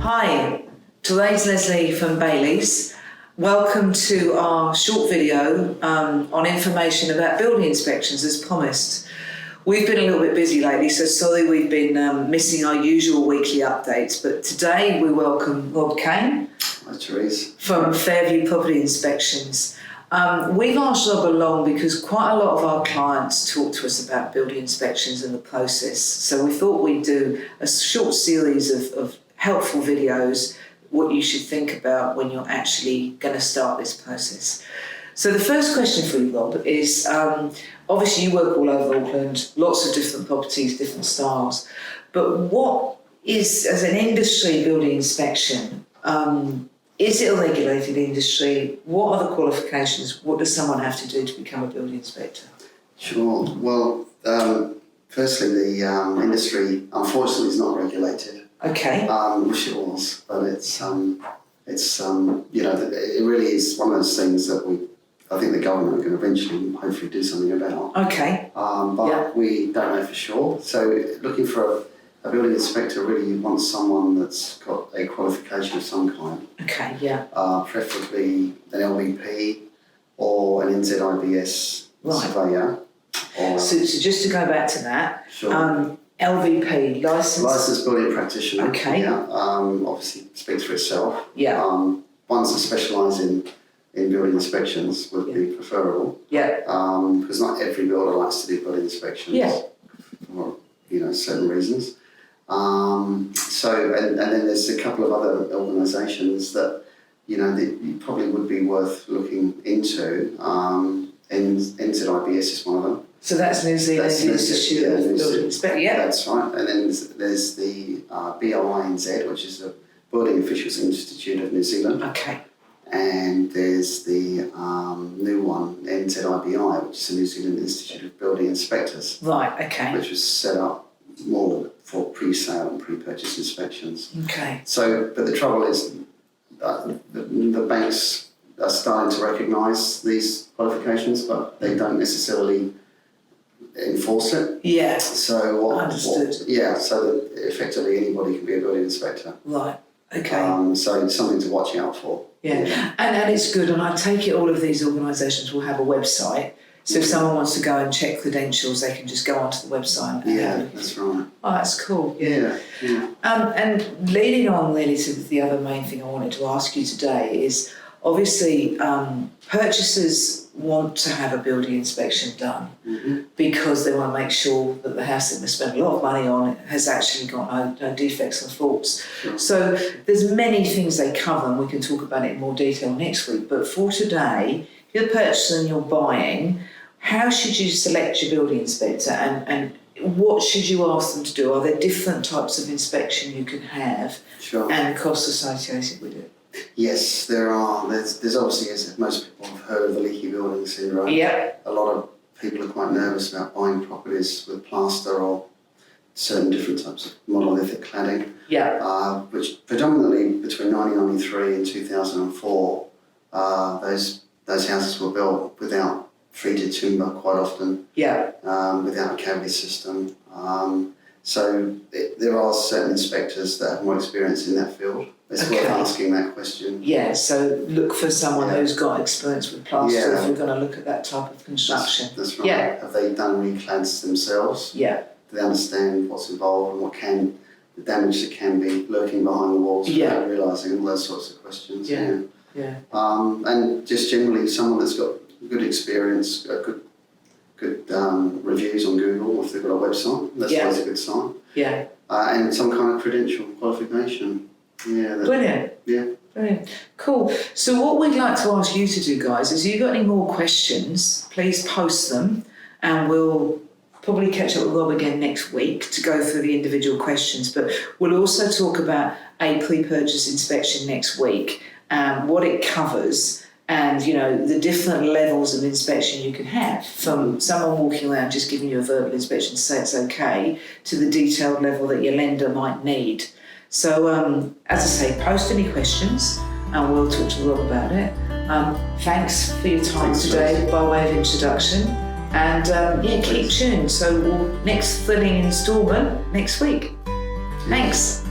Hi, today's Leslie from Bayleys. Welcome to our short video on information about building inspections as promised. We've been a little bit busy lately, so sorry we've been missing our usual weekly updates, but today we welcome Rob Kane. Hi, Therese. From Fairview Property Inspections. We've asked Rob along because quite a lot of our clients talk to us about building inspections and the process, so we thought we'd do a short series of helpful videos, what you should think about when you're actually going to start this process. So the first question for you, Rob, is obviously you work all over Auckland, lots of different properties, different styles, but what is, as an industry, building inspection? Is it a regulated industry? What are the qualifications? What does someone have to do to become a building inspector? Sure. Well, firstly, the industry, unfortunately, is not regulated. Okay. Wish it was, but it's it really is one of those things that I think the government can eventually, hopefully, do something about. Okay. But we don't know for sure. So, looking for a building inspector, really, you want someone that's got a qualification of some kind. Okay. Yeah. Preferably an LVP or an NZIBS surveyor. So just to go back to that. Sure. LVP, licensed building practitioner. Okay. Yeah. Obviously speaks for itself. Yeah. Ones that specialise in building inspections would be preferable. Yeah. Because not every builder likes to do building inspections. Yeah. For certain reasons. So and then there's a couple of other organisations that that you probably would be worth looking into. And NZIBS is one of them. So that's New Zealand Institute of Building Inspection. Yeah. That's right. And then there's the BOINZ, which is the Building Officials Institute of New Zealand. Okay. And there's the new one, NZIBI, which is the New Zealand Institute of Building Inspectors. Right. Okay. Which was set up more for pre-sale and pre-purchase inspections. Okay. So, but the trouble is, the banks are starting to recognise these qualifications, but they don't necessarily enforce it. Yeah. So Understood. So that effectively anybody can be a building inspector. Right. Okay. So it's something to watch out for. Yeah. And it's good, and I take it all of these organisations will have a website. So if someone wants to go and check credentials, they can just go onto the website. And that's right. Oh, that's cool. Yeah. And leading on really to the other main thing I wanted to ask you today is obviously purchasers want to have a building inspection done because they want to make sure that the house that they spend a lot of money on has actually got no defects and faults. Sure. So there's many things they cover, and we can talk about it in more detail next week. But for today, if you're purchasing and you're buying, how should you select your building inspector and what should you ask them to do? Are there different types of inspection you can have and costs associated with it? Yes, there are. There's obviously, as most people have heard of the leaky building syndrome. Yeah. A lot of people are quite nervous about buying properties with plaster or certain different types of monolithic cladding. Yeah. Which predominantly between 1993 and 2004, those houses were built without treated timber quite often. Yeah. Without a cavity system. So there are certain inspectors that have more experience in that field. It's worth asking that question. Yeah, so look for someone who's got experience with plaster if you're going to look at that type of construction. That's right. Yeah. Have they done reclads themselves? Yeah. Do they understand what's involved and the damage that can be lurking behind the walls without realising, all those sorts of questions. Yeah. And just generally someone that's got good experience, good reviews on Google, if they've got a website, that's always a good sign. Yeah. And some kind of credential qualification. Yeah. Brilliant. Yeah. Brilliant. Cool. So what we'd like to ask you to do, guys, is if you've got any more questions, please post them and we'll probably catch up with Rob again next week to go through the individual questions. But we'll also talk about a pre-purchase inspection next week, what it covers, and the different levels of inspection you can have, from someone walking around just giving you a verbal inspection to say it's okay to the detailed level that your lender might need. So as I say, post any questions and we'll talk to Rob about it. Thanks for your time today by way of introduction, and keep tuned. So we'll next thrilling instalment next week. Thanks.